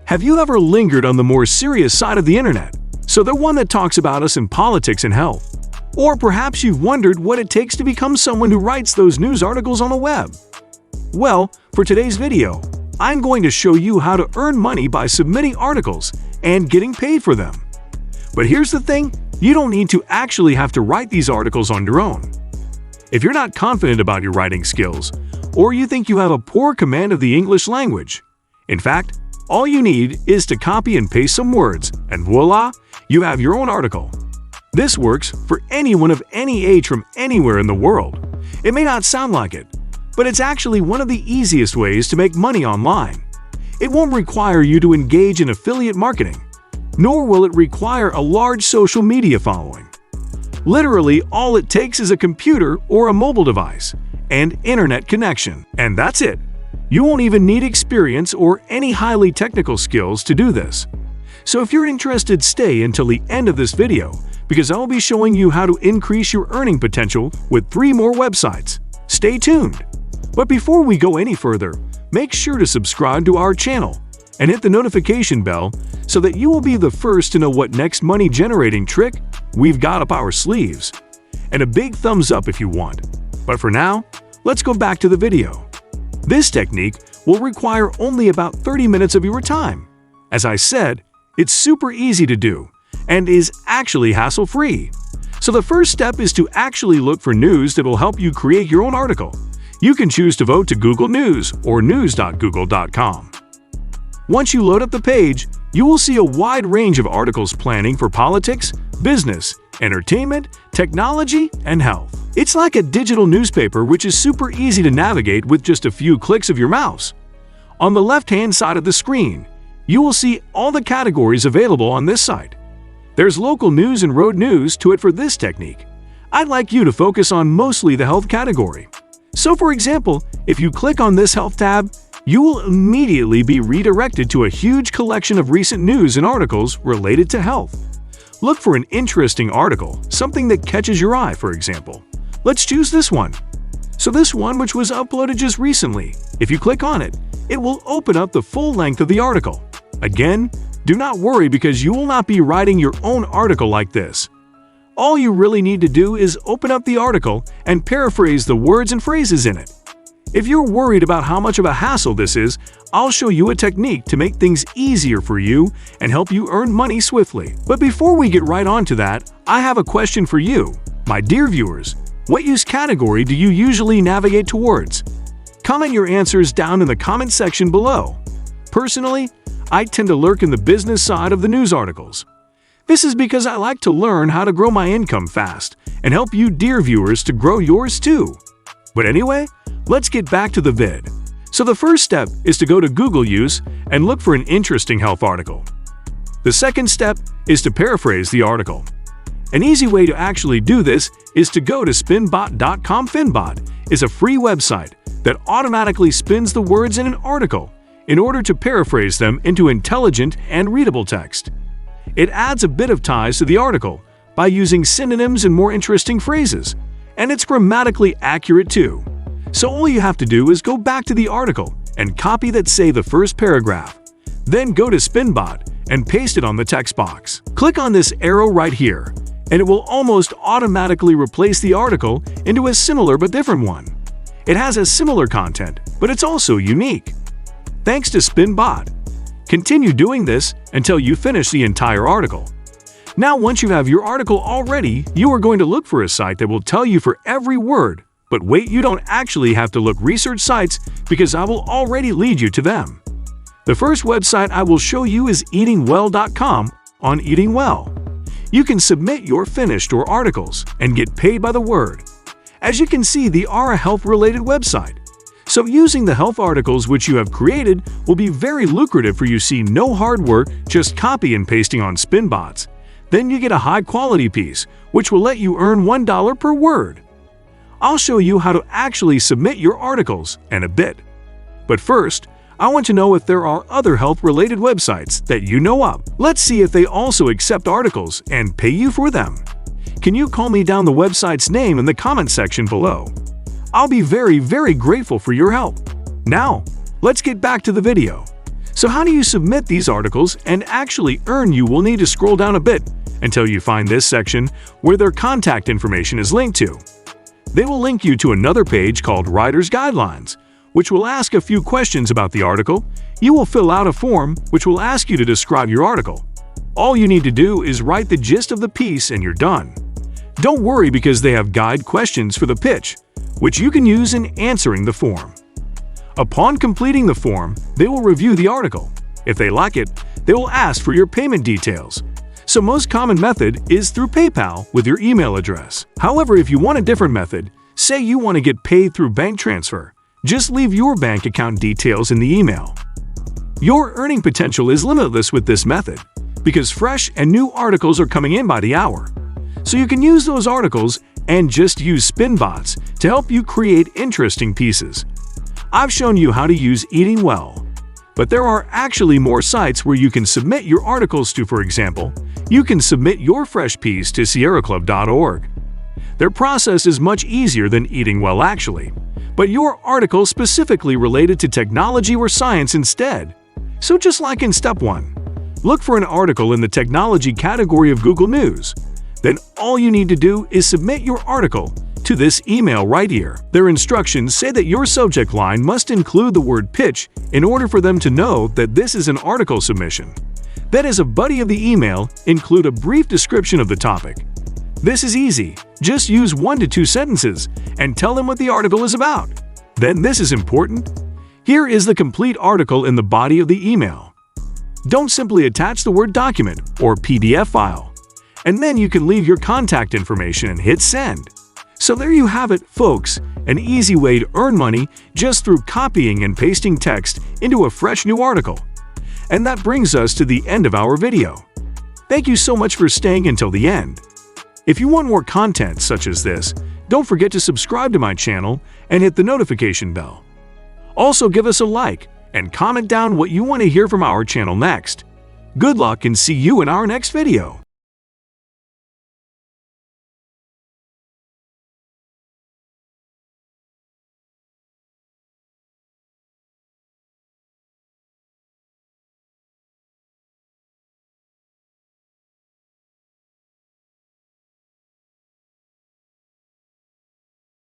Have you ever lingered on the more serious side of the internet? So the one that talks about us in politics and health. Or perhaps you've wondered what it takes to become someone who writes those news articles on the web. Well, for today's video, I'm going to show you how to earn money by submitting articles and getting paid for them. But here's the thing, you don't need to actually have to write these articles on your own. If you're not confident about your writing skills, or you think you have a poor command of the English language, in fact, all you need is to copy and paste some words, and voila, you have your own article. This works for anyone of any age from anywhere in the world. It may not sound like it, but it's actually one of the easiest ways to make money online. It won't require you to engage in affiliate marketing, nor will it require a large social media following. Literally, all it takes is a computer or a mobile device and internet connection, and that's it. You won't even need experience or any highly technical skills to do this. So if you're interested, stay until the end of this video because I'll be showing you how to increase your earning potential with 3 more websites. Stay tuned! But before we go any further, make sure to subscribe to our channel and hit the notification bell so that you will be the first to know what next money-generating trick we've got up our sleeves. And a big thumbs up if you want. But for now, let's go back to the video. This technique will require only about 30 minutes of your time. As I said, it's super easy to do and is actually hassle-free. So the first step is to actually look for news that will help you create your own article. You can choose to vote to Google News or news.google.com. Once you load up the page, you will see a wide range of articles planning for politics, business, entertainment, technology, and health. It's like a digital newspaper which is super easy to navigate with just a few clicks of your mouse. On the left-hand side of the screen, you will see all the categories available on this site. There's local news and road news to it for this technique. I'd like you to focus on mostly the health category. So for example, if you click on this health tab, you will immediately be redirected to a huge collection of recent news and articles related to health. Look for an interesting article, something that catches your eye, for example. Let's choose this one. So this one, which was uploaded just recently, if you click on it, it will open up the full length of the article. Again, do not worry because you will not be writing your own article like this. All you really need to do is open up the article and paraphrase the words and phrases in it. If you're worried about how much of a hassle this is, I'll show you a technique to make things easier for you and help you earn money swiftly. But before we get right on to that, I have a question for you, my dear viewers. What use category do you usually navigate towards? Comment your answers down in the comment section below. Personally, I tend to lurk in the business side of the news articles. This is because I like to learn how to grow my income fast and help you dear viewers to grow yours too. But anyway, let's get back to the vid. So the first step is to go to Google Use and look for an interesting health article. The second step is to paraphrase the article. An easy way to actually do this is to go to spinbot.com. Spinbot is a free website that automatically spins the words in an article in order to paraphrase them into intelligent and readable text. It adds a bit of ties to the article by using synonyms and more interesting phrases, and it's grammatically accurate too. So all you have to do is go back to the article and copy that, say, the first paragraph. Then go to Spinbot and paste it on the text box. Click on this arrow right here, and it will almost automatically replace the article into a similar but different one. It has a similar content, but it's also unique. Thanks to Spinbot. Continue doing this until you finish the entire article. Now, once you have your article all ready, you are going to look for a site that will tell you for every word. But wait, you don't actually have to look research sites because I will already lead you to them. The first website I will show you is eatingwell.com. On Eating Well, you can submit your finished or articles and get paid by the word. As you can see, they are a health-related website. So using the health articles which you have created will be very lucrative for you. See, no hard work, just copy and pasting on Spinbots. Then you get a high-quality piece, which will let you earn $1 per word. I'll show you how to actually submit your articles in a bit. But first, I want to know if there are other health-related websites that you know of. Let's see if they also accept articles and pay you for them. Can you call me down the website's name in the comment section below? I'll be very grateful for your help. Now, let's get back to the video. So how do you submit these articles and actually earn? You will need to scroll down a bit until you find this section where their contact information is linked to. They will link you to another page called Writer's Guidelines, which will ask a few questions about the article. You will fill out a form which will ask you to describe your article. All you need to do is write the gist of the piece and you're done. Don't worry, because they have guide questions for the pitch, which you can use in answering the form. Upon completing the form, they will review the article. If they like it, they will ask for your payment details. So most common method is through PayPal with your email address. However, if you want a different method, say you want to get paid through bank transfer, just leave your bank account details in the email. Your earning potential is limitless with this method, because fresh and new articles are coming in by the hour. So you can use those articles and just use spin bots to help you create interesting pieces. I've shown you how to use Eating Well, but there are actually more sites where you can submit your articles to. For example, you can submit your fresh piece to sierracluborg. Their process is much easier than Eating Well actually, but your article specifically related to technology or science instead. So just like in step 1, look for an article in the technology category of Google News. Then all you need to do is submit your article to this email right here. Their instructions say that your subject line must include the word pitch in order for them to know that this is an article submission. Then, as a body of the email, include a brief description of the topic. This is easy. Just use 1 to 2 sentences and tell them what the article is about. Then this is important. Here is the complete article in the body of the email. Don't simply attach the Word document or PDF file. And then you can leave your contact information and hit send. So there you have it, folks, an easy way to earn money just through copying and pasting text into a fresh new article. And that brings us to the end of our video. Thank you so much for staying until the end. If you want more content such as this, don't forget to subscribe to my channel and hit the notification bell. Also, give us a like and comment down what you want to hear from our channel next. Good luck and see you in our next video.